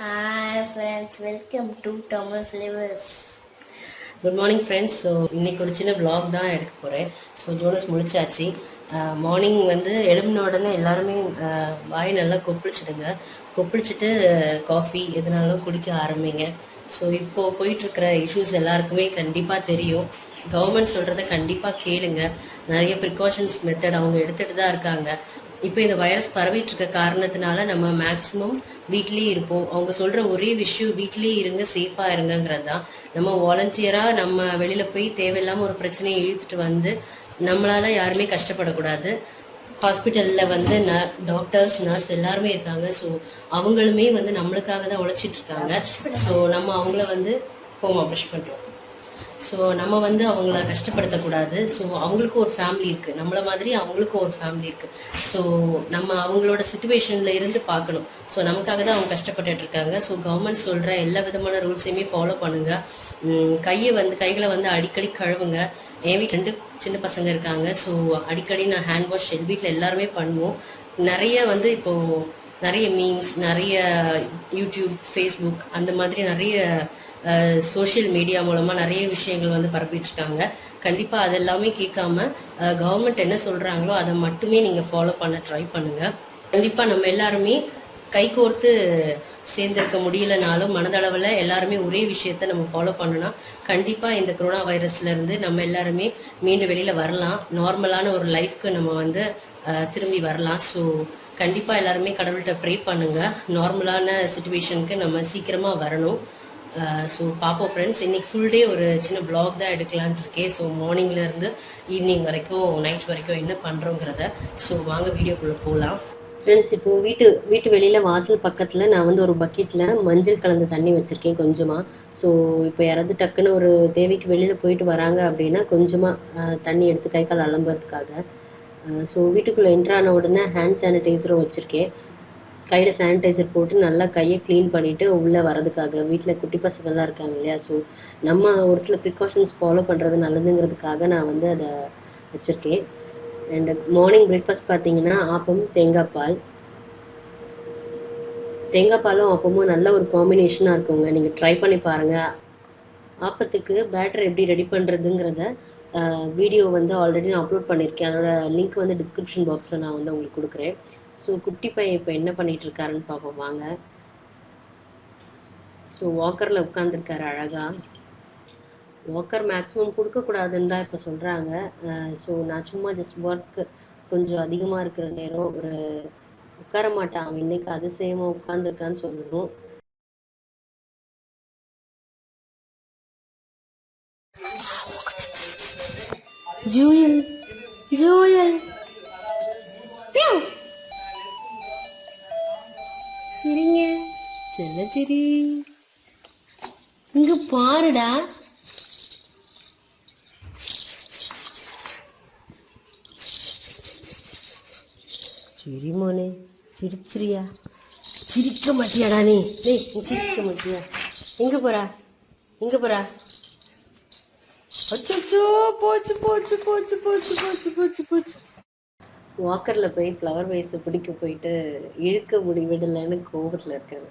Hi friends, welcome to Tamil Flavors. Good morning friends. So இன்றைக்கி ஒரு சின்ன vlog தான் எடுக்க போகிறேன். So Jones முழிச்சாச்சு. மார்னிங் வந்து எழும்பின உடனே எல்லாருமே வாய் நல்லா கொப்பளிச்சிடுங்க. கொப்பளிச்சுட்டு காஃபி எதுனாலும் குடிக்க ஆரம்பிங்க. ஸோ இப்போது போயிட்டுருக்கிற இஷ்யூஸ் எல்லாருக்குமே கண்டிப்பாக தெரியும். கவர்மெண்ட் சொல்கிறத கண்டிப்பாக கேளுங்க. நிறைய ப்ரிகாஷன்ஸ் மெத்தட் அவங்க எடுத்துகிட்டு தான் இருக்காங்க. இப்போ இந்த வைரஸ் பரவிட்டு இருக்க காரணத்தினால நம்ம மேக்ஸிமம் வீட்லேயே இருப்போம். அவங்க சொல்கிற ஒரே விஷயம் வீட்லேயே இருங்க, சேஃபாக இருங்கங்கிறது தான். நம்ம வாலண்டியராக நம்ம வெளியில் போய் தேவையில்லாமல் ஒரு பிரச்சனையை இழுத்துட்டு வந்து நம்மளால யாருமே கஷ்டப்படக்கூடாது. ஹாஸ்பிட்டலில் வந்து டாக்டர்ஸ் நர்ஸ் எல்லாருமே இருக்காங்க. ஸோ அவங்களுமே வந்து நம்மளுக்காக தான் உழைச்சிட்டு இருக்காங்க. ஸோ நம்ம அவங்கள வந்து ஹோம் ப்ரஷ் பண்ணுறோம். ஸோ நம்ம வந்து அவங்கள கஷ்டப்படுத்தக்கூடாது. ஸோ அவங்களுக்கு ஒரு ஃபேமிலி இருக்குது, நம்மளை மாதிரி அவங்களுக்கும் ஒரு ஃபேமிலி இருக்குது. ஸோ நம்ம அவங்களோட சுச்சுவேஷனில் இருந்து பார்க்கணும். ஸோ நமக்காக தான் அவங்க கஷ்டப்பட்டுட்டு இருக்காங்க. ஸோ கவர்மெண்ட் சொல்கிற எல்லா விதமான ரூல்ஸையுமே ஃபாலோ பண்ணுங்கள். கைகளை வந்து அடிக்கடி கழுவுங்க. என் வீட்டில் 2 சின்ன பசங்க இருக்காங்க. ஸோ அடிக்கடி நான் ஹேண்ட் வாஷ் வீட்டில் எல்லாருமே பண்ணுவோம். நிறைய வந்து இப்போது நிறைய மீம்ஸ், நிறைய யூடியூப், ஃபேஸ்புக் அந்த மாதிரி நிறைய சோஷியல் மீடியா மூலமாக நிறைய விஷயங்கள் வந்து பரப்பிட்டுருக்காங்க. கண்டிப்பாக அதெல்லாமே கேட்காம கவர்மெண்ட் என்ன சொல்கிறாங்களோ அதை மட்டுமே நீங்கள் ஃபாலோ பண்ண ட்ரை பண்ணுங்கள். கண்டிப்பாக நம்ம எல்லாருமே கைகோர்த்து சேர்ந்திருக்க முடியலனாலும் மனதளவில் எல்லாருமே ஒரே விஷயத்த நம்ம ஃபாலோ பண்ணோன்னா கண்டிப்பாக இந்த கொரோனா வைரஸ்லேருந்து நம்ம எல்லாருமே மீண்டும் வெளியில் வரலாம். நார்மலான ஒரு லைஃப்க்கு நம்ம வந்து திரும்பி வரலாம். ஸோ கண்டிப்பாக எல்லாருமே கடவுள்கிட்ட ப்ரே பண்ணுங்கள். நார்மலான சுச்சுவேஷனுக்கு நம்ம சீக்கிரமாக வரணும். ஸோ பார்ப்போம் ஃப்ரெண்ட்ஸ். இன்றைக்கி ஃபுல் டே ஒரு சின்ன ப்ளாக் தான் எடுக்கலான்ட்டு இருக்கேன். ஸோ மார்னிங்லேருந்து ஈவினிங் வரைக்கும், நைட் வரைக்கும் என்ன பண்ணுறோங்கிறத. ஸோ வாங்க வீடியோக்குள்ளே போகலாம் ஃப்ரெண்ட்ஸ். இப்போது வீட்டு வெளியில் வாசல் பக்கத்தில் நான் வந்து ஒரு பக்கெட்டில் மஞ்சள் கலந்த தண்ணி வச்சுருக்கேன் கொஞ்சமாக. ஸோ இப்போ யாராவது டக்குன்னு ஒரு தேவைக்கு வெளியில் போயிட்டு வராங்க அப்படின்னா கொஞ்சமாக தண்ணி எடுத்து கை கால் அலம்புறதுக்காக. ஸோ வீட்டுக்குள்ளே என்ட்ரான உடனே ஹேண்ட் சானிடைசரும் வச்சுருக்கேன். கையில் சானிடைசர் போட்டு நல்லா கையை க்ளீன் பண்ணிவிட்டு உள்ளே வரதுக்காக. வீட்டில் குட்டி பசங்கள்லாம் இருக்காங்க இல்லையா, ஸோ நம்ம ஒரு சில ப்ரிகாஷன்ஸ் ஃபாலோ பண்ணுறது நல்லதுங்கிறதுக்காக நான் வந்து அதை வச்சுருக்கேன். அண்டு மார்னிங் பிரேக்ஃபாஸ்ட் பார்த்தீங்கன்னா ஆப்பம், தேங்காய் பால். தேங்காய் பாலும் ஆப்பமும் நல்ல ஒரு காம்பினேஷனாக இருக்குங்க. நீங்கள் ட்ரை பண்ணி பாருங்கள். ஆப்பத்துக்கு பேட்டர் எப்படி ரெடி பண்ணுறதுங்கிறத வீடியோ வந்து ஆல்ரெடி நான் அப்லோட் பண்ணியிருக்கேன். அதோட லிங்க் வந்து டிஸ்கிரிப்ஷன் பாக்ஸில் நான் வந்து உங்களுக்கு கொடுக்குறேன். ஸோ குட்டி பையன் இப்போ என்ன பண்ணிட்டு இருக்காருன்னு பார்ப்போம் வாங்க. ஸோ வாக்கரில் உட்காந்துருக்காரு அழகா. வாக்கர் மேக்ஸிமம் கொடுக்கக்கூடாதுன்னு தான் இப்போ சொல்கிறாங்க. ஸோ நான் சும்மா ஜஸ்ட் ஒர்க்கு கொஞ்சம் அதிகமாக இருக்கிற நேரம் ஒரு உட்கார மாட்டான். அவன் இன்னைக்கு அதிசயமாக உட்காந்துருக்கான்னு சொல்லணும். ஜூயல் ஜூயல் சரிங்க செல்ல சரி, இங்க பாருடா. சிரி மோனே, சிரிச்சிரியா? சிரிக்க மாட்டியாடா நீ? சிரிக்க மாட்டியா? எங்க போறா? எங்க போறா? அச்சோ, போச்சு போச்சு போச்சு போச்சு போச்சு போச்சு போச்சு. வாக்கரில் போய் ஃப்ளவர் வைஸை பிடிக்க போயிட்டு இழுக்க முடிவிடலைன்னு கோபத்தில் இருக்காரு.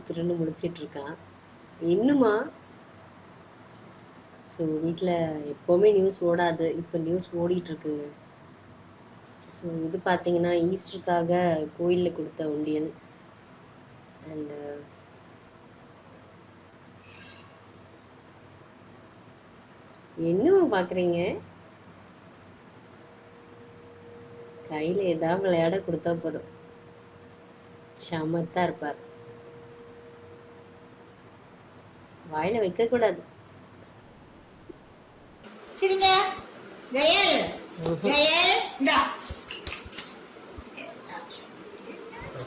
திருன்னு முடிச்சிட்டு இருக்கான் இன்னுமா. ஸோ வீட்டில் எப்போவுமே நியூஸ் ஓடாது, இப்போ நியூஸ் ஓடிட்டு இருக்குங்க. ஸோ இது பார்த்தீங்கன்னா ஈஸ்டருக்காக கோயிலில் கொடுத்த உண்டியல். அண்டு என்னமா பார்க்குறீங்க? கையில் ஏதாவது விளையாட கொடுத்தா போதும், சமத்தா இருப்பார். வாயில வைக்க கூடாது.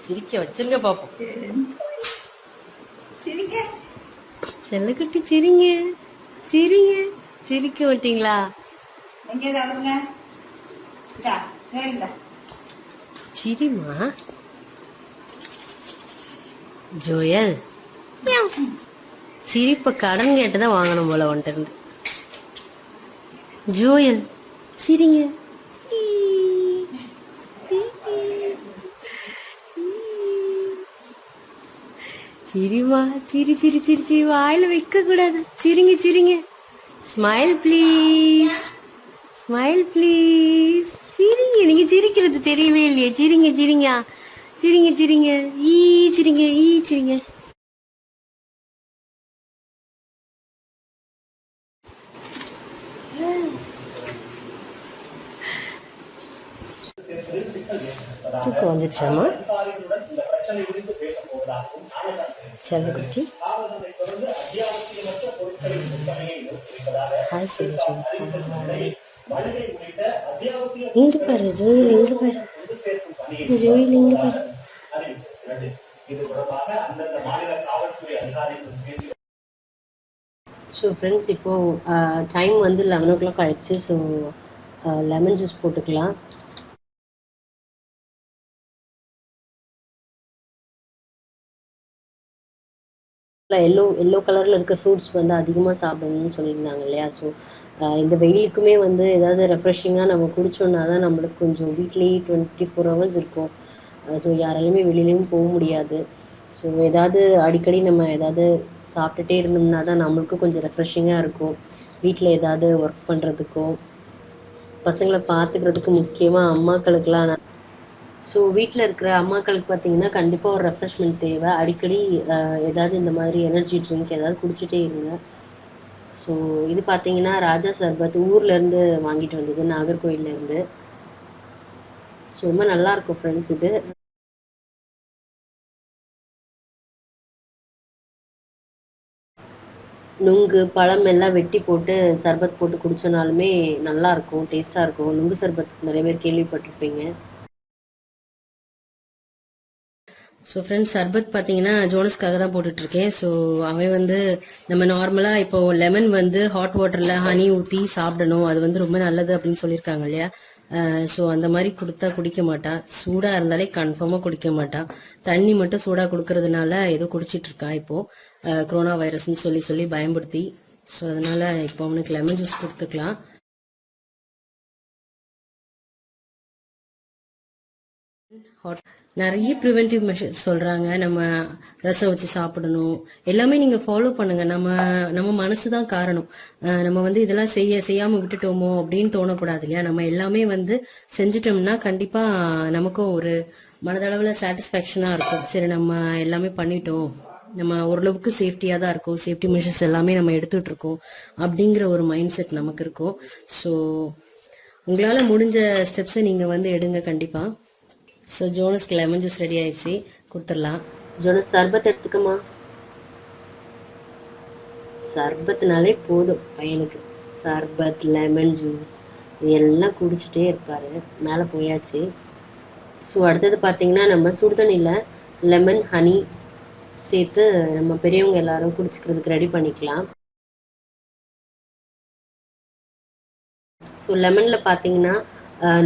சிரிக்க வச்சிருங்க பாப்போம். செல்லக்குட்டி சிரிங்க சிரிங்க. சிரிக்க மாட்டீங்களா? சிரிமா ஜோயல். சிரிப்ப கடன் கேட்டுதான் வாங்கணும் போல வந்துட்டு இருந்து. ஜோயல் சிரிங்க. சிரிமா, சிரி சிரி சிரி சிரி, வாயில வைக்க கூடாது. சிரிங்க சிரிங்க. Smile please, smile please. சிரிங்க, நீங்க சிரிக்கிறது தெரியவே இல்லையே. சிரிங்க சிரிங்க சிரிங்க சிரிங்க. ஈ சிரிங்க, ஈ சிரிங்க. தூக்கம் வந்துச்சாமா செல்லக்குட்டி? ஹாய் சொல்லு. இங்க பாரு ஜோயில், இங்க பாரு ஜோயில், இங்க பாரு. ஸோ ஃப்ரெண்ட்ஸ், இப்போது டைம் வந்து 11 o'clock ஆயிடுச்சு. ஸோ லெமன் ஜூஸ் போட்டுக்கலாம். எல்லோ எல்லோ கலரில் இருக்க ஃப்ரூட்ஸ் வந்து அதிகமாக சாப்பிடணும்னு சொல்லியிருந்தாங்க இல்லையா? ஸோ இந்த வெயிலுக்குமே வந்து ஏதாவது ரெஃப்ரெஷிங்காக நம்ம குடித்தோன்னா தான் நம்மளுக்கு கொஞ்சம் வீட்லேயே 24 hours இருக்கும். ஸோ யாராலையுமே வெளியிலையும் போக முடியாது. ஸோ ஏதாவது அடிக்கடி நம்ம ஏதாவது சாப்பிட்டுட்டே இருந்தோம்னா தான் நம்மளுக்கும் கொஞ்சம் ரெஃப்ரெஷிங்காக இருக்கும். வீட்டில் ஏதாவது ஒர்க் பண்ணுறதுக்கோ பசங்களை பார்த்துக்கிறதுக்கு முக்கியமாக அம்மாக்களுக்கெல்லாம். ஸோ வீட்டில் இருக்கிற அம்மாக்களுக்கு பார்த்தீங்கன்னா கண்டிப்பாக ஒரு ரெஃப்ரெஷ்மெண்ட் தேவை. அடிக்கடி ஏதாவது இந்த மாதிரி எனர்ஜி ட்ரிங்க் ஏதாவது குடிச்சிட்டே இருங்க. ஸோ இது பார்த்தீங்கன்னா ராஜா சர்பத் ஊர்லேருந்து வாங்கிட்டு வந்தது, நாகர்கோயிலேருந்து. ஸோ ரொம்ப நல்லாயிருக்கும் ஃப்ரெண்ட்ஸ் இது. நுங்கு பழம் எல்லாம் வெட்டி போட்டு சர்பத் போட்டு குடிச்சோனாலுமே நல்லாயிருக்கும், டேஸ்ட்டாக இருக்கும். நுங்கு சர்பத் நிறைய பேர் கேள்விப்பட்டிருப்பீங்க. ஸோ ஃப்ரெண்ட்ஸ், சர்பத் பார்த்தீங்கன்னா ஜோனஸ்க்காக தான் போட்டுட்ருக்கேன். ஸோ அவன் வந்து நம்ம நார்மலாக இப்போ லெமன் வந்து ஹாட் வாட்டரில் ஹனி ஊற்றி சாப்பிடணும், அது வந்து ரொம்ப நல்லது அப்படின்னு சொல்லியிருக்காங்க இல்லையா? ஸோ அந்த மாதிரி கொடுத்தா குடிக்க மாட்டான். சூடாக இருந்தாலே கன்ஃபார்மாக குடிக்க மாட்டான். தண்ணி மட்டும் சூடாக கொடுக்கறதுனால ஏதோ குடிச்சிட்ருக்கான் இப்போது, கொரோனா வைரஸ்ன்னு சொல்லி சொல்லி பயன்படுத்தி. ஸோ அதனால் இப்போ அவனுக்கு லெமன் ஜூஸ் கொடுத்துக்கலாம். நிறைய ப்ரிவென்டிவ் மெஷர்ஸ் சொல்கிறாங்க. நம்ம ரசம் வச்சு சாப்பிடணும், எல்லாமே நீங்கள் ஃபாலோ பண்ணுங்கள். நம்ம மனசு தான் காரணம். நம்ம வந்து இதெல்லாம் செய்யாமல் விட்டுட்டோமோ அப்படின்னு தோணக்கூடாது இல்லையா? நம்ம எல்லாமே வந்து செஞ்சிட்டோம்னா கண்டிப்பாக நமக்கும் ஒரு மனதளவில் சாட்டிஸ்ஃபேக்ஷனாக இருக்கும். சரி, நம்ம எல்லாமே பண்ணிட்டோம், நம்ம ஓரளவுக்கு சேஃப்டியாக தான் இருக்கும், சேஃப்டி மெஷர்ஸ் எல்லாமே நம்ம எடுத்துகிட்டு இருக்கோம் அப்படிங்கிற ஒரு மைண்ட் செட் நமக்கு இருக்கும். ஸோ உங்களால் முடிஞ்ச ஸ்டெப்ஸை நீங்கள் வந்து எடுங்க கண்டிப்பாக. ஸோ ஜோனஸ்க்கு லெமன் ஜூஸ் ரெடி ஆயிடுச்சு, கொடுத்துடலாம். ஜோனஸ் சர்பத் எடுத்துக்கமா. சர்பத்னாலே போதும் பையனுக்கு. சர்பத், லெமன் ஜூஸ் எல்லாம் குடிச்சிட்டே இருப்பாரு. மேலே போயாச்சு. ஸோ அடுத்தது பார்த்தீங்கன்னா நம்ம சுடுதண்ணியில் லெமன் ஹனி சேர்த்து நம்ம பெரியவங்க எல்லாரும் குடிச்சிக்கிறதுக்கு ரெடி பண்ணிக்கலாம். ஸோ லெமனில் பார்த்தீங்கன்னா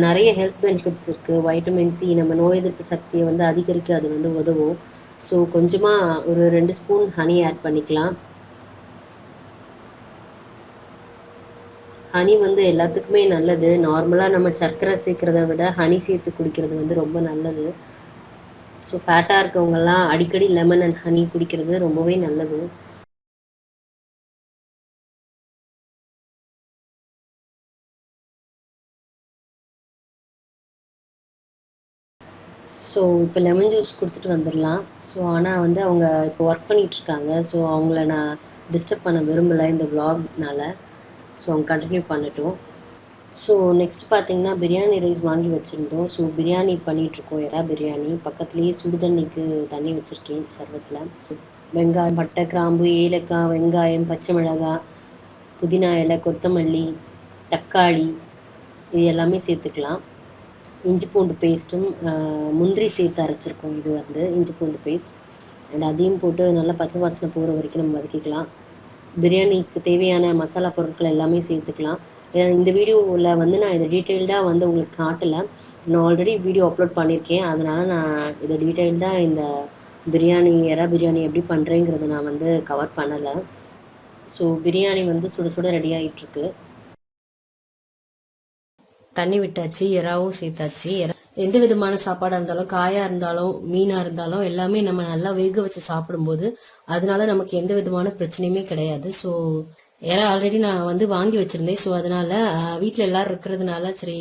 நிறைய ஹெல்த் பெனிஃபிட்ஸ் இருக்குது. வைட்டமின் சி நம்ம நோய் எதிர்ப்பு சக்தியை வந்து அதிகரிக்க அது வந்து உதவும். ஸோ கொஞ்சமாக ஒரு 2 ஸ்பூன் ஹனி ஆட் பண்ணிக்கலாம். ஹனி வந்து எல்லாத்துக்குமே நல்லது. நார்மலாக நம்ம சர்க்கரை சேர்க்கறத விட ஹனி சேர்த்து குடிக்கிறது வந்து ரொம்ப நல்லது. ஸோ ஃபேட்டாக இருக்கவங்கெல்லாம் அடிக்கடி லெமன் அண்ட் ஹனி குடிக்கிறது ரொம்பவே நல்லது. ஸோ இப்போ லெமன் ஜூஸ் கொடுத்துட்டு வந்துடலாம். ஸோ ஆனால் வந்து அவங்க இப்போ ஒர்க் பண்ணிகிட்ருக்காங்க. ஸோ அவங்கள நான் டிஸ்டர்ப் பண்ண விரும்பலை இந்த விலாக்னால. ஸோ அவங்க கண்டினியூ பண்ணட்டும். ஸோ நெக்ஸ்ட் பார்த்தீங்கன்னா பிரியாணி ரைஸ் வாங்கி வச்சுருந்தோம். ஸோ பிரியாணி பண்ணிகிட்ருக்கோம், எறா பிரியாணி. பக்கத்துலேயே சுடுதண்ணிக்கு தண்ணி வச்சுருக்கேன் சர்வத்தில். வெங்காயம், பட்டை, கிராம்பு, ஏலக்காய், வெங்காயம், பச்சை மிளகாய், புதினா இலை, கொத்தமல்லி, தக்காளி இது எல்லாமே சேர்த்துக்கலாம். இஞ்சி பூண்டு பேஸ்ட்டும் முந்திரி சேர்த்து அரைச்சிருக்கோம். இது வந்து இஞ்சி பூண்டு பேஸ்ட் அண்ட் அதையும் போட்டு நல்லா பச்சை வாசனை போகிற வரைக்கும் நம்ம வதக்கிக்கலாம். பிரியாணிக்கு தேவையான மசாலா பொருட்கள் எல்லாமே சேர்த்துக்கலாம். இந்த வீடியோவில் வந்து நான் இதை டீட்டெயில்டாக வந்து உங்களுக்கு காட்டலை. நான் ஆல்ரெடி வீடியோ அப்லோட் பண்ணியிருக்கேன். அதனால் நான் இதை டீட்டெயில்டாக இந்த பிரியாணி, எறா பிரியாணி எப்படி பண்ணுறேங்கிறத நான் வந்து கவர் பண்ணலை. ஸோ பிரியாணி வந்து சுட சுட ரெடி ஆகிட்டுருக்கு. தண்ணி விட்டாச்சு, எறாவும் சேர்த்தாச்சு. எந்த விதமான சாப்பாடா இருந்தாலும் காயா இருந்தாலும் மீனா இருந்தாலும் எல்லாமே நம்ம நல்லா வேக வச்சு சாப்பிடும்போது அதனால நமக்கு எந்த விதமான பிரச்சனையுமே கிடையாது. ஸோ ஏன்னா ஆல்ரெடி நான் வந்து வாங்கி வச்சிருந்தேன். ஸோ அதனால வீட்டில் எல்லாரும் இருக்கிறதுனால சரி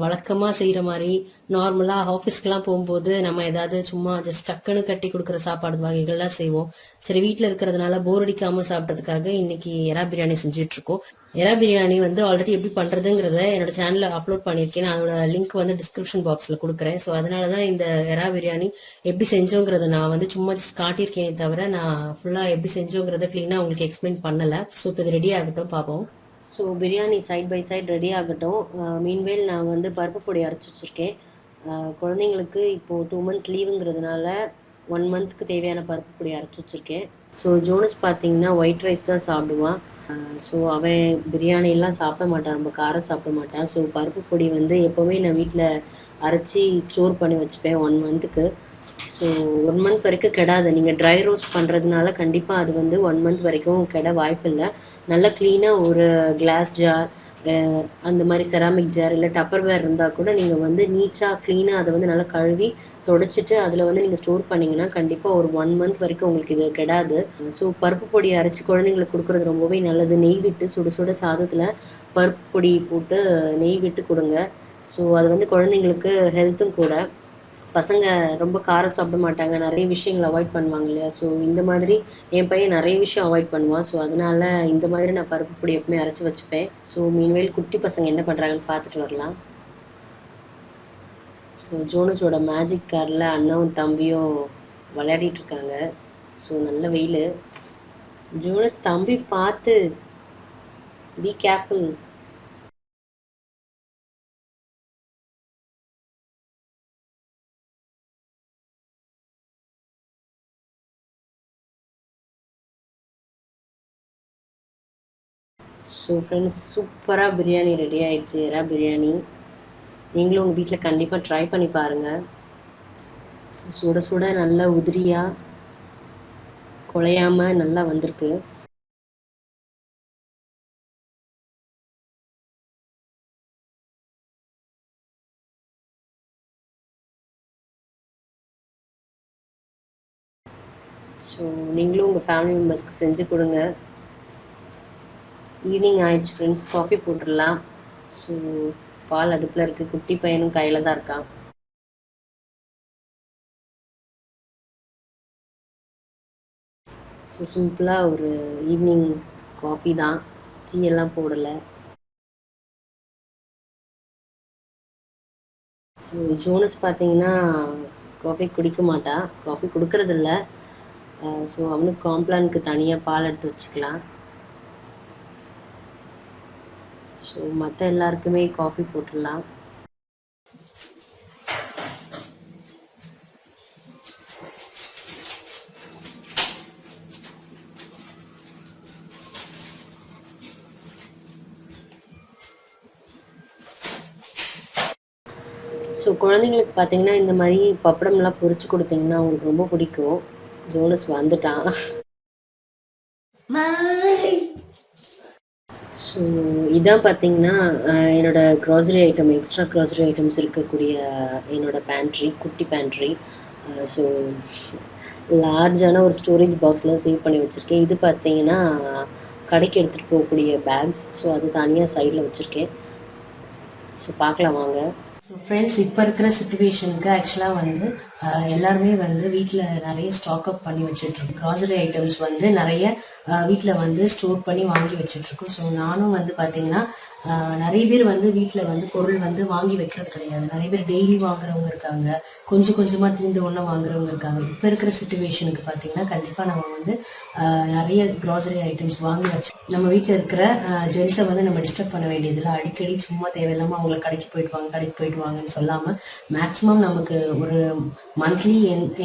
வழக்கமா செய்யற மாதிரி நார்மலா ஆஃபீஸ்க்கெல்லாம் போகும்போது நம்ம ஏதாவது சும்மா ஜஸ்ட் டக்குன்னு கட்டி கொடுக்குற சாப்பாடு வகைகள்லாம் செய்வோம். சரி வீட்டில் இருக்கிறதுனால போர் அடிக்காம சாப்பிட்றதுக்காக இன்னைக்கு எறா பிரியாணி செஞ்சுட்டு இருக்கோம். எறா பிரியாணி வந்து ஆல்ரெடி எப்படி பண்றதுங்கிறத என்னோட சேனல்ல அப்லோட் பண்ணியிருக்கேன். அதோட லிங்க் வந்து டிஸ்கிரிப்ஷன் பாக்ஸ்ல கொடுக்குறேன். ஸோ அதனாலதான் இந்த எறா பிரியாணி எப்படி செஞ்சோங்கிறத நான் வந்து சும்மா ஜஸ்ட் காட்டியிருக்கேனே தவிர நான் ஃபுல்லா எப்படி செஞ்சோங்கிறத கிளீனா உங்களுக்கு எக்ஸ்பிளைன் பண்ணல. ஸோ இப்போ இது ரெடி ஆகட்டும் பார்ப்போம். So biryani side by side ready ஆகட்டும். மீன்வேல் நான் வந்து பருப்பு பொடி அரைச்சி வச்சுருக்கேன். குழந்தைங்களுக்கு இப்போது 2 months லீவுங்கிறதுனால 1 monthக்கு தேவையான பருப்பு பொடி அரைச்சி வச்சுருக்கேன். ஸோ ஜோனஸ் பார்த்தீங்கன்னா ஒயிட் ரைஸ் தான் சாப்பிடுவான். ஸோ அவன் பிரியாணிலாம் சாப்பிட மாட்டான், ரொம்ப காரம் சாப்பிட மாட்டான். ஸோ பருப்பு பொடி வந்து எப்போவுமே நான் வீட்டில் அரைச்சி ஸ்டோர் பண்ணி வச்சுப்பேன் 1 monthக்கு. ஸோ 1 month வரைக்கும் கெடாது. நீங்கள் ட்ரை ரோஸ்ட் பண்ணுறதுனால கண்டிப்பாக அது வந்து 1 month வரைக்கும் கெட வாய்ப்பு இல்லை. நல்லா க்ளீனாக ஒரு கிளாஸ் ஜார் அந்த மாதிரி செராமிக் ஜார் இல்லை டப்பர்வேர் இருந்தால் கூட நீங்கள் வந்து நீட்டாக க்ளீனாக அதை வந்து நல்லா கழுவி தொடச்சிட்டு அதில் வந்து நீங்கள் ஸ்டோர் பண்ணிங்கன்னா கண்டிப்பாக ஒரு 1 month வரைக்கும் உங்களுக்கு இது கெடாது. ஸோ பருப்பு பொடி அரைச்சி குழந்தைங்களுக்கு கொடுக்குறது ரொம்பவே நல்லது. நெய் விட்டு சுட சுட சாதத்தில் பருப்பு பொடி போட்டு நெய் விட்டு கொடுங்க. ஸோ அது வந்து குழந்தைங்களுக்கு ஹெல்த்தும் கூட. பசங்க ரொம்ப காரம் சாப்பிட மாட்டாங்க, நிறைய விஷயங்கள் அவாய்ட் பண்ணுவாங்க இல்லையா? ஸோ இந்த மாதிரி என் பையன் நிறைய விஷயம் அவாய்ட் பண்ணுவான். ஸோ அதனால இந்த மாதிரி நான் பருப்பு பொடி எப்பவுமே அரைச்சி வச்சுப்பேன். ஸோ மீன்வேல் குட்டி பசங்க என்ன பண்ணுறாங்கன்னு பார்த்துட்டு வரலாம். ஸோ ஜோனஸோட மேஜிக் காரில் அண்ணாவும் தம்பியும் விளையாடிட்டு இருக்காங்க. ஸோ நல்ல வெயில். ஜோனஸ் தம்பி பார்த்து, பி கேர்ஃபுல். ஸோ ஃப்ரெண்ட்ஸ், சூப்பராக பிரியாணி ரெடி ஆயிடுச்சு, எறா பிரியாணி. நீங்களும் உங்கள் வீட்டில் கண்டிப்பாக ட்ரை பண்ணி பாருங்கள். சுட சுட நல்லா உதிரியாக குழையாம நல்லா வந்திருக்கு. ஸோ நீங்களும் உங்கள் ஃபேமிலி மெம்பர்ஸ்க்கு செஞ்சு கொடுங்க. ஈவினிங் ஆயிடுச்சு ஃப்ரெண்ட்ஸ், காஃபி போட்டுடலாம். ஸோ பால் அடுப்பில் இருக்குது, குட்டி பையனும் கையில் தான் இருக்கான். ஸோ சிம்பிளாக ஒரு ஈவினிங் காஃபி தான், டீ எல்லாம் போடலை. ஸோ ஜோனஸ் பார்த்தீங்கன்னா காஃபி குடிக்க மாட்டான், காஃபி கொடுக்கறதில்ல. ஸோ அவனுக்கு காம்ப்ளானுக்கு தனியாக பால் எடுத்து வச்சுக்கலாம். ஸோ மற்ற எல்லாருக்குமே காஃபி போட்டுடலாம். ஸோ குழந்தைங்களுக்கு பார்த்தீங்கன்னா இந்த மாதிரி பப்படம்லாம் பொரிச்சு கொடுத்தீங்கன்னா அவங்களுக்கு ரொம்ப பிடிக்கும். ஜோனஸ் வந்துட்டான். ஸோ இதான் பார்த்தீங்கன்னா என்னோட grocery item, extra grocery items இருக்கக்கூடிய என்னோட பேண்ட்ரி, குட்டி பேண்ட்ரி. ஸோ லார்ஜான ஒரு ஸ்டோரேஜ் பாக்ஸ்லாம் சேவ் பண்ணி வச்சுருக்கேன். இது பார்த்தீங்கன்னா கடைக்கு எடுத்துகிட்டு போகக்கூடிய பேக்ஸ். ஸோ அது தனியாக சைடில் வச்சுருக்கேன். ஸோ பார்க்கலாம் வாங்க. ஸோ ஃப்ரெண்ட்ஸ், இப்போ இருக்கிற சுச்சுவேஷனுக்கு ஆக்சுவலாக வந்து எல்லாருமே வந்து வீட்டில் நிறைய ஸ்டாக் அப் பண்ணி வச்சுட்ருக்கோம். க்ராசரி ஐட்டம்ஸ் வந்து நிறைய வீட்டில் வந்து ஸ்டோர் பண்ணி வாங்கி வச்சுட்ருக்கோம். ஸோ நானும் வந்து பார்த்தீங்கன்னா நிறைய பேர் வந்து வீட்டில் வந்து பொருள் வந்து வாங்கி வைக்கிறது கிடையாது. நிறைய பேர் டெய்லி வாங்குறவங்க இருக்காங்க, கொஞ்சம் கொஞ்சமாக தீர்ந்து ஒன்று வாங்குறவங்க இருக்காங்க. இப்போ இருக்கிற சுச்சுவேஷனுக்கு பார்த்தீங்கன்னா கண்டிப்பாக நம்ம வந்து நிறைய க்ராசரி ஐட்டம்ஸ் வாங்கி வச்சு நம்ம வீட்டில் இருக்கிற ஜென்ஸை வந்து நம்ம டிஸ்டர்ப் பண்ண வேண்டியதில்லை. அடிக்கடி சும்மா தேவையில்லாமல் அவங்களை கடைக்கு போயிட்டு வாங்கன்னு சொல்லாமல் மேக்ஸிமம் நமக்கு ஒரு மந்த்லி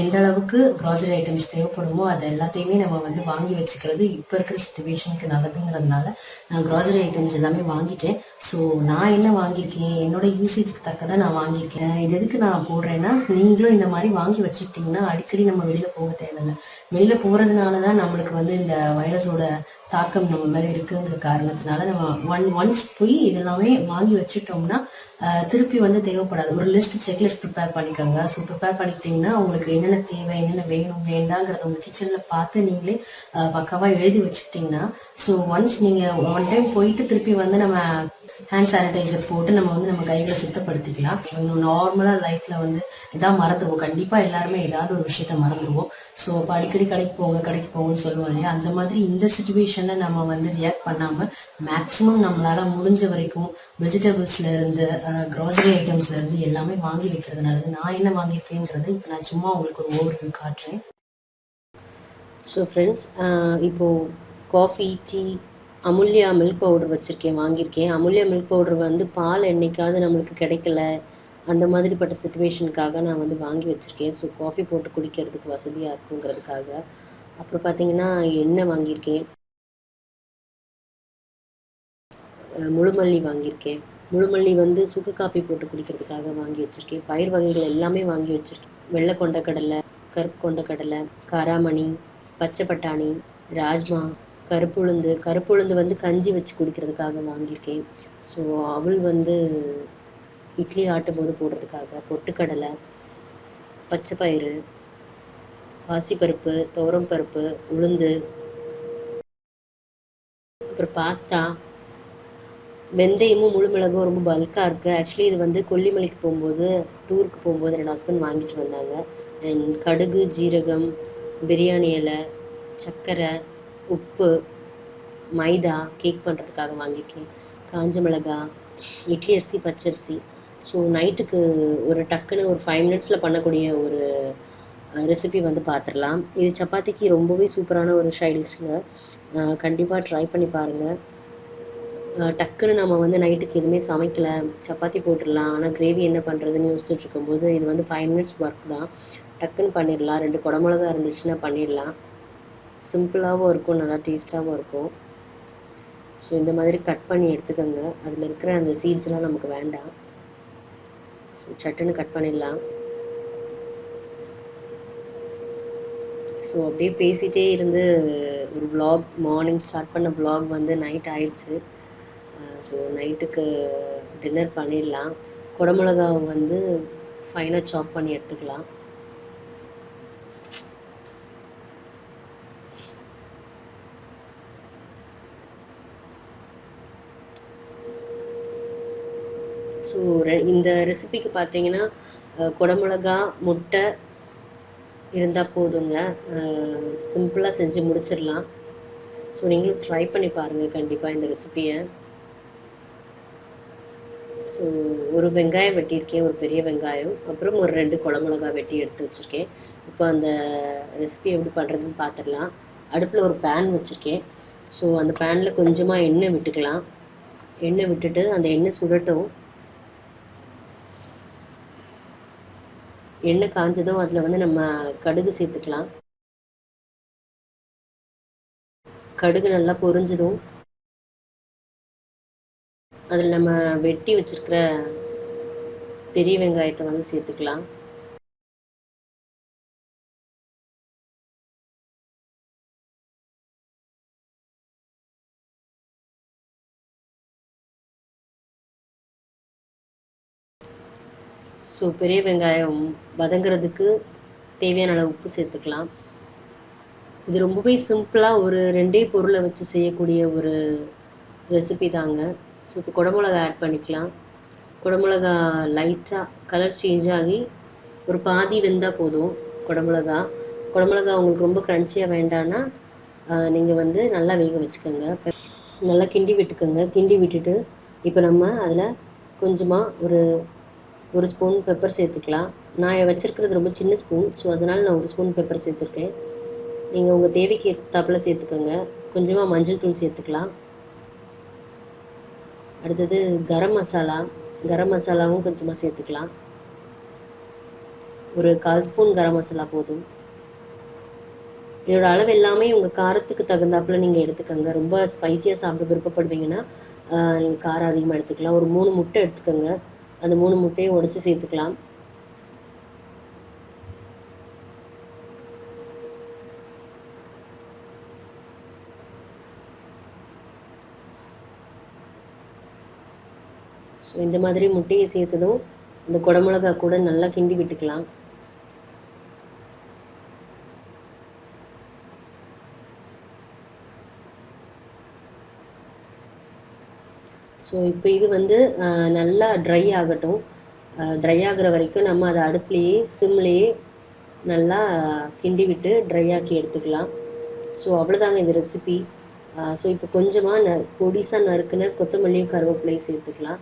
எந்த அளவுக்கு க்ராசரி ஐட்டம்ஸ் தேவைப்படுமோ அது எல்லாத்தையுமே நம்ம வந்து வாங்கி வச்சுக்கிறது இப்போ இருக்கிற சுச்சுவேஷனுக்கு நல்லதுங்கிறதுனால நான் க்ராசரி ஐட்டம்ஸ் எல்லாமே வாங்கிட்டேன். ஸோ நான் என்ன வாங்கியிருக்கேன், என்னோட யூசேஜுக்கு தக்கதான் நான் வாங்கியிருக்கேன். இது எதுக்கு நான் போடுறேன்னா, நீங்களும் இந்த மாதிரி வாங்கி வச்சுக்கிட்டிங்கன்னா அடிக்கடி நம்ம வெளியில் போக தேவையில்லை. வெளியில் போகிறதுனால தான் நம்மளுக்கு வந்து இந்த வைரஸோட தாக்கம் நம்ம மேலே இருக்குங்கிற காரணத்தினால நம்ம ஒன்ஸ் போய் இதெல்லாமே வாங்கி வச்சுட்டோம்னா திருப்பி வந்து தேவைப்படாது. ஒரு செக்லிஸ்ட் ப்ரிப்பேர் பண்ணிக்கோங்க. ஸோ ப்ரிப்பேர் பண்ணிக்கிட்டிங்கன்னா உங்களுக்கு என்னென்ன தேவை, என்னென்ன வேணும் வேண்டாங்கிறத உங்கள் கிச்சனில் பார்த்து நீங்களே பக்காவாக எழுதி வச்சுக்கிட்டிங்கன்னா, ஸோ ஒன்ஸ் நீங்கள் ஒன் டைம் போயிட்டு திருப்பி வந்து நம்ம ஹேண்ட் சானிடைசர் போட்டு நம்ம வந்து நம்ம கைகளை சுத்தப்படுத்திக்கலாம். நார்மலாக லைஃப்பில் வந்து எதாவது மறந்துடுவோம். கண்டிப்பாக எல்லாருமே ஏதாவது ஒரு விஷயத்த மறந்துடுவோம். ஸோ இப்போ அடிக்கடி கடைக்கு போங்கன்னு சொல்லுவோம் இல்லையா, அந்த மாதிரி இந்த சுச்சுவேஷனில் நம்ம வந்து ரியாக்ட் பண்ணாமல் மேக்ஸிமம் நம்மளால் முடிஞ்ச வரைக்கும் வெஜிடபிள்ஸ்ல இருந்து க்ராசரி ஐட்டம்ஸ்ல இருந்து எல்லாமே வாங்கி வைக்கிறது நல்லது. நான் என்ன வாங்கியிருக்கேங்கிறது இப்போ நான் சும்மா உங்களுக்கு ஒரு ஓவர்வியூ காட்டுறேன். ஸோ ஃப்ரெண்ட்ஸ், இப்போது coffee, tea, Amulya milk powder வாங்கியிருக்கேன். அமுல்யா மில்க் பவுடர் வந்து பால் என்னைக்காவது நம்மளுக்கு கிடைக்கல, அந்த மாதிரிப்பட்ட சுச்சுவேஷனுக்காக நான் வந்து வாங்கி வச்சுருக்கேன். ஸோ காஃபி போட்டு குடிக்கிறதுக்கு வசதியாக இருக்குங்கிறதுக்காக. அப்புறம் பார்த்தீங்கன்னா எண்ணெய் வாங்கியிருக்கேன், முழுமல்லி வாங்கியிருக்கேன். முழுமல்லி வந்து சுக்கு காப்பி போட்டு குடிக்கிறதுக்காக வாங்கி வச்சுருக்கேன். பயிர் வகைகள் எல்லாமே வாங்கி வச்சுருக்கேன். வெள்ளை கொண்டக்கடலை, கருப்பு கொண்டக்கடலை, காராமணி, பச்சை பட்டாணி, ராஜ்மா, கருப்புளுந்து வந்து கஞ்சி வச்சு குடிக்கிறதுக்காக வாங்கியிருக்கேன். ஸோ அவள் வந்து இட்லி ஆட்டும் போது போடுறதுக்காக, பொட்டுக்கடலை, பச்சை பயிறு, பாசிப்பருப்பு, துவரம் பருப்பு, உளுந்து, அப்புறம் பாஸ்தா, வெந்தயமும் முழு மிளகும் ரொம்ப பல்காக இருக்குது. ஆக்சுவலி இது வந்து கொல்லிமலைக்கு போகும்போது, டூருக்கு போகும்போது என்னோடய ஹஸ்பண்ட் வாங்கிட்டு வந்தாங்க. அண்ட் கடுகு, ஜீரகம், பிரியாணி இலை, சர்க்கரை, உப்பு, மைதா கேக் பண்ணுறதுக்காக வாங்கியிருக்கேன். காஞ்ச மிளகாய், இட்லி அரிசி, பச்சரிசி. ஸோ நைட்டுக்கு ஒரு டக்குன்னு ஒரு 5 மினிட்ஸில் பண்ணக்கூடிய ஒரு ரெசிபி வந்து பார்த்துடலாம். இது சப்பாத்திக்கு ரொம்பவே சூப்பரான ஒரு ஷைடிஷ்ங்க. கண்டிப்பாக ட்ரை பண்ணி பாருங்கள். டக்குன்னு நம்ம வந்து நைட்டுக்கு எதுவுமே சமைக்கல, சப்பாத்தி போட்டுடலாம், ஆனால் கிரேவி என்ன பண்ணுறதுன்னு யோசிச்சுட்டு இருக்கும்போது இது வந்து 5 மினிட்ஸ் ஒர்க் தான். டக்குன்னு பண்ணிடலாம். 2 குடமிளகா இருந்துச்சுன்னா பண்ணிடலாம். சிம்பிளாகவும் இருக்கும், நல்லா டேஸ்ட்டாகவும் இருக்கும். ஸோ இந்த மாதிரி கட் பண்ணி எடுத்துக்கோங்க. அதில் இருக்கிற அந்த சீட்ஸ்லாம் நமக்கு வேண்டாம். ஸோ சட்டுன்னு கட் பண்ணிடலாம். ஸோ அப்படியே பேசிகிட்டே இருந்து ஒரு vlog, மார்னிங் ஸ்டார்ட் பண்ண vlog வந்து நைட் ஆயிடுச்சு. ஸோ நைட்டுக்கு டின்னர் பண்ணிடலாம். குடமிளகாவை வந்து ஃபைனாக சாப் பண்ணி எடுத்துக்கலாம். ஸோ இந்த ரெசிபிக்கு பார்த்தீங்கன்னா குடமிளகா, முட்டை இருந்தால் போதுங்க. சிம்பிளாக செஞ்சு முடிச்சிடலாம். ஸோ நீங்களும் ட்ரை பண்ணி பாருங்கள் கண்டிப்பாக இந்த ரெசிபியை. ஸோ ஒரு வெங்காயம் வெட்டியிருக்கேன், ஒரு பெரிய வெங்காயம், அப்புறம் ஒரு 2 குடமிளகா வெட்டி எடுத்து வச்சுருக்கேன். இப்போ அந்த ரெசிபி எப்படி பண்ணுறதுன்னு பார்த்துடலாம். அடுப்பில் ஒரு பேன் வச்சுருக்கேன். ஸோ அந்த பேனில் கொஞ்சமாக எண்ணெய் விட்டுக்கலாம். எண்ணெய் விட்டுட்டு அந்த எண்ணெய் சுடட்டும். எண்ணெய் காஞ்சதும் அதில் வந்து நம்ம கடுகு சேர்த்துக்கலாம். கடுகு நல்லா பொரிஞ்சதும் அதில் நம்ம வெட்டி வச்சிருக்கிற பெரிய வெங்காயத்தை வந்து சேர்த்துக்கலாம். ஸோ பெரிய வெங்காயம் வதங்குறதுக்கு தேவையான அளவு உப்பு சேர்த்துக்கலாம். இது ரொம்பவே சிம்பிளாக ஒரு 2 பொருளை வச்சு செய்யக்கூடிய ஒரு ரெசிபி தாங்க. ஸோ இப்போ குடமிளகா ஆட் பண்ணிக்கலாம். குடமிளகா லைட்டாக கலர் சேஞ்ச் ஆகி ஒரு பாதி வெந்தால் போதும். குடமிளகா உங்களுக்கு ரொம்ப க்ரன்ச்சியாக வேண்டான்னா நீங்கள் வந்து நல்லா வேக வச்சுக்கோங்க. நல்லா கிண்டி விட்டுக்கோங்க. கிண்டி விட்டுட்டு இப்போ நம்ம அதில் கொஞ்சமாக ஒரு ஸ்பூன் பெப்பர் சேர்த்துக்கலாம். நான் வச்சுருக்கிறது ரொம்ப சின்ன ஸ்பூன், ஸோ அதனால் நான் 1 ஸ்பூன் பெப்பர் சேர்த்துருக்கேன். நீங்கள் உங்கள் தேவைக்கு ஏற்றாப்புல சேர்த்துக்கோங்க. கொஞ்சமாக மஞ்சள் தூள் சேர்த்துக்கலாம். அடுத்தது கரம் மசாலாவும் கொஞ்சமாக சேர்த்துக்கலாம். ஒரு 1/4 ஸ்பூன் கரம் மசாலா போதும். இதோட அளவு எல்லாமே உங்கள் காரத்துக்கு தகுந்தாப்புல நீங்கள் எடுத்துக்கோங்க. ரொம்ப ஸ்பைஸியாக சாப்பிட விருப்பப்படுவீங்கன்னா நீங்கள் காரம் அதிகமாக எடுத்துக்கலாம். ஒரு 3 முட்டை எடுத்துக்கோங்க. அந்த 3 முட்டையும் உடைச்சி சேர்த்துக்கலாம். ஸோ இந்த மாதிரி முட்டையை சேர்த்ததும் இந்த குடமிளகா கூட நல்லா கிண்டி விட்டுக்கலாம். ஸோ இப்போ இது வந்து நல்லா ட்ரை ஆகட்டும். ட்ரை ஆகிற வரைக்கும் நம்ம அதை அடுப்புலேயே சிம்லேயே நல்லா கிண்டி விட்டு ட்ரை ஆக்கி எடுத்துக்கலாம். ஸோ அவ்வளோதாங்க இந்த ரெசிபி. ஸோ இப்போ கொஞ்சமாக பொடிசாக நறுக்குன கொத்தமல்லியும் கருவேப்பிலையும் சேர்த்துக்கலாம்.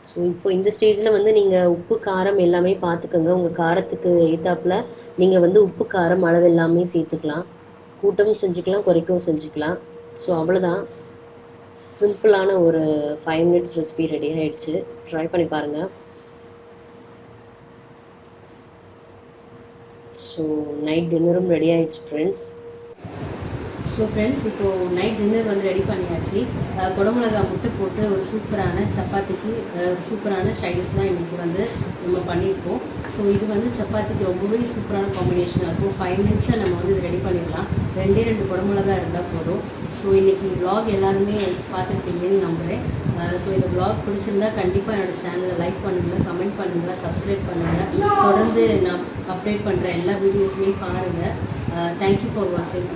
ஸோ இப்போ இந்த ஸ்டேஜில் வந்து நீங்கள் உப்பு காரம் எல்லாமே பார்த்துக்கோங்க. உங்கள் காரத்துக்கு ஏற்றாப்புல நீங்கள் வந்து உப்பு காரம் அளவு எல்லாமே சேர்த்துக்கலாம். கூட்டவும் செஞ்சுக்கலாம், குறைக்கவும் செஞ்சுக்கலாம். ஸோ அவ்வளோதான், சிம்பிளான ஒரு 5 மினிட்ஸ் ரெசிபி ரெடி ஆகிடுச்சு. ட்ரை பண்ணி பாருங்கள். ஸோ நைட் டின்னரும் ரெடி ஆகிடுச்சு ஃப்ரெண்ட்ஸ். ஸோ ஃப்ரெண்ட்ஸ், இப்போது நைட் டின்னர் வந்து ரெடி பண்ணியாச்சு. குடமிளகா முட்டை போட்டு ஒரு சூப்பரான சப்பாத்திக்கு சூப்பரான ஷைடிஸ் தான் இன்றைக்கி வந்து நம்ம பண்ணியிருக்கோம். ஸோ இது வந்து சப்பாத்திக்கு ரொம்பவே சூப்பரான காம்பினேஷனாக இருக்கும். 5 மினிட்ஸில் நம்ம வந்து இது ரெடி பண்ணிடலாம். 2 குடமிளகா இருந்தால் போதும். ஸோ இன்றைக்கி vlog எல்லாருமே பார்த்துருப்பீங்கன்னு நம்புகிறேன். ஸோ இந்த vlog பிடிச்சிருந்தா கண்டிப்பாக என்னோடய சேனலை லைக் பண்ணுங்கள், கமெண்ட் பண்ணுங்கள், சப்ஸ்கிரைப் பண்ணுங்கள். தொடர்ந்து நான் அப்டேட் பண்ணுற எல்லா வீடியோஸுமே பாருங்கள். தேங்க்யூ ஃபார் வாட்சிங்.